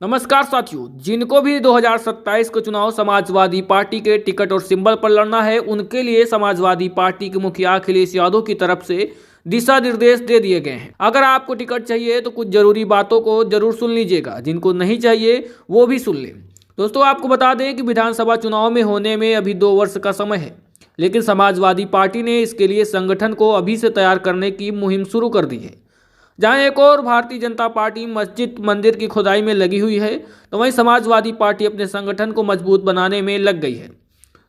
नमस्कार साथियों, जिनको भी 2027 के चुनाव समाजवादी पार्टी के टिकट और सिंबल पर लड़ना है, उनके लिए समाजवादी पार्टी के मुखिया अखिलेश यादव की तरफ से दिशा निर्देश दे दिए गए हैं। अगर आपको टिकट चाहिए तो कुछ जरूरी बातों को जरूर सुन लीजिएगा, जिनको नहीं चाहिए वो भी सुन लें। दोस्तों, आपको बता दें कि विधानसभा चुनाव में होने में अभी 2 वर्ष का समय है, लेकिन समाजवादी पार्टी ने इसके लिए संगठन को अभी से तैयार करने की मुहिम शुरू कर दी है। जहां एक और भारतीय जनता पार्टी मस्जिद मंदिर की खुदाई में लगी हुई है, तो वहीं समाजवादी पार्टी अपने संगठन को मजबूत बनाने में लग गई है।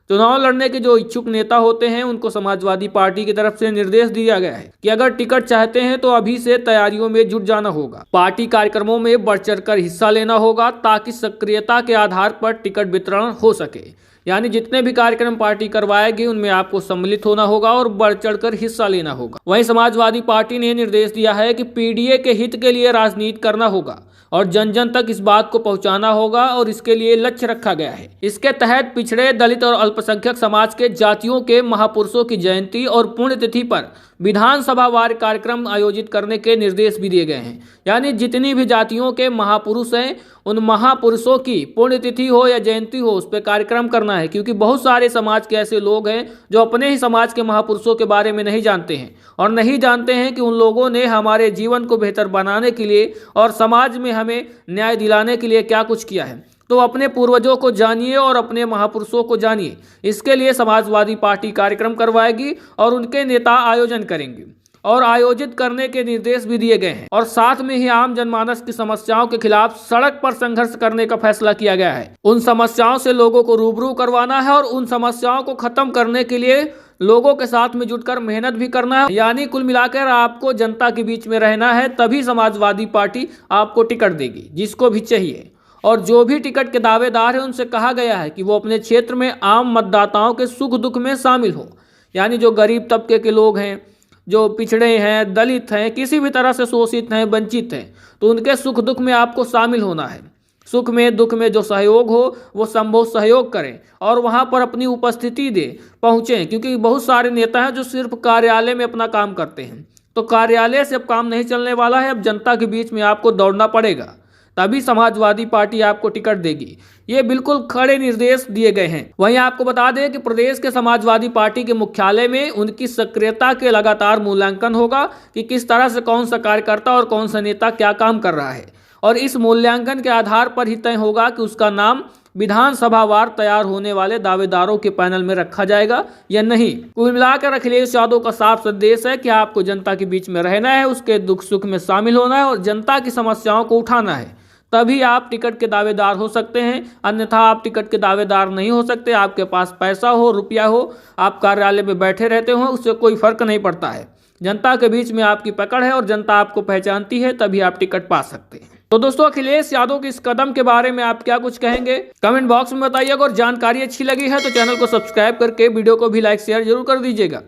चुनाव लड़ने के जो इच्छुक नेता होते हैं, उनको समाजवादी पार्टी की तरफ से निर्देश दिया गया है कि अगर टिकट चाहते हैं तो अभी से तैयारियों में जुट जाना होगा। पार्टी कार्यक्रमों में बढ़ चढ़कर हिस्सा लेना होगा ताकि सक्रियता के आधार पर टिकट वितरण हो सके। यानी जितने भी कार्यक्रम पार्टी करवाएगी उनमें आपको सम्मिलित होना होगा और बढ़ चढ़कर हिस्सा लेना होगा। वहीं समाजवादी पार्टी ने निर्देश दिया है कि पीडीए के हित के लिए राजनीति करना होगा और जन जन तक इस बात को पहुंचाना होगा, और इसके लिए लक्ष्य रखा गया है। इसके तहत पिछड़े, दलित और अल्पसंख्यक समाज के जातियों के महापुरुषों की जयंती और पुण्यतिथि पर विधानसभा वार कार्यक्रम आयोजित करने के निर्देश भी दिए गए हैं। यानी जितनी भी जातियों के महापुरुष हैं, उन महापुरुषों की पुण्यतिथि हो या जयंती हो, उस पर कार्यक्रम करना है, क्योंकि बहुत सारे समाज के ऐसे लोग हैं जो अपने ही समाज के महापुरुषों के बारे में नहीं जानते हैं और नहीं जानते हैं कि उन लोगों ने हमारे जीवन को बेहतर बनाने के लिए और समाज में हमें न्याय दिलाने के लिए क्या कुछ किया है। तो अपने पूर्वजों को जानिए और अपने महापुरुषों को जानिए। इसके लिए समाजवादी पार्टी कार्यक्रम करवाएगी और उनके नेता आयोजन करेंगे और आयोजित करने के निर्देश भी दिए गए हैं। और साथ में ही आम जनमानस की समस्याओं के खिलाफ सड़क पर संघर्ष करने का फैसला किया गया है। उन समस्याओं से लोगों को रूबरू करवाना है और उन समस्याओं को खत्म करने के लिए लोगों के साथ में जुटकर मेहनत भी करना है। यानी कुल मिलाकर आपको जनता के बीच में रहना है, तभी समाजवादी पार्टी आपको टिकट देगी, जिसको भी चाहिए। और जो भी टिकट के दावेदार हैं, उनसे कहा गया है कि वो अपने क्षेत्र में आम मतदाताओं के सुख दुख में शामिल हो। यानी जो गरीब तबके के लोग हैं, जो पिछड़े हैं, दलित हैं, किसी भी तरह से शोषित हैं, वंचित हैं, तो उनके सुख दुख में आपको शामिल होना है। सुख में दुख में जो सहयोग हो वो संभव सहयोग करें और वहाँ पर अपनी उपस्थिति दे पहुँचें, क्योंकि बहुत सारे नेता हैं जो सिर्फ कार्यालय में अपना काम करते हैं। तो कार्यालय से अब काम नहीं चलने वाला है, अब जनता के बीच में आपको दौड़ना पड़ेगा, तभी समाजवादी पार्टी आपको टिकट देगी। ये बिल्कुल कड़े निर्देश दिए गए हैं। वहीं आपको बता दें कि प्रदेश के समाजवादी पार्टी के मुख्यालय में उनकी सक्रियता के लगातार मूल्यांकन होगा कि किस तरह से कौन सा कार्यकर्ता और कौन सा नेता क्या काम कर रहा है, और इस मूल्यांकन के आधार पर ही तय होगा कि उसका नाम विधानसभा वार तैयार होने वाले दावेदारों के पैनल में रखा जाएगा या नहीं। कुल मिलाकर अखिलेश यादव का साफ संदेश है कि आपको जनता के बीच में रहना है, उसके दुख सुख में शामिल होना है और जनता की समस्याओं को उठाना है, तभी आप टिकट के दावेदार हो सकते हैं। अन्यथा आप टिकट के दावेदार नहीं हो सकते। आपके पास पैसा हो, रुपया हो, आप कार्यालय में बैठे रहते हो, उससे कोई फर्क नहीं पड़ता है। जनता के बीच में आपकी पकड़ है और जनता आपको पहचानती है, तभी आप टिकट पा सकते हैं। तो दोस्तों, अखिलेश यादव के इस कदम के बारे में आप क्या कुछ कहेंगे, कमेंट बॉक्स में बताइएगा। और जानकारी अच्छी लगी है तो चैनल को सब्सक्राइब करके वीडियो को भी लाइक शेयर जरूर कर दीजिएगा।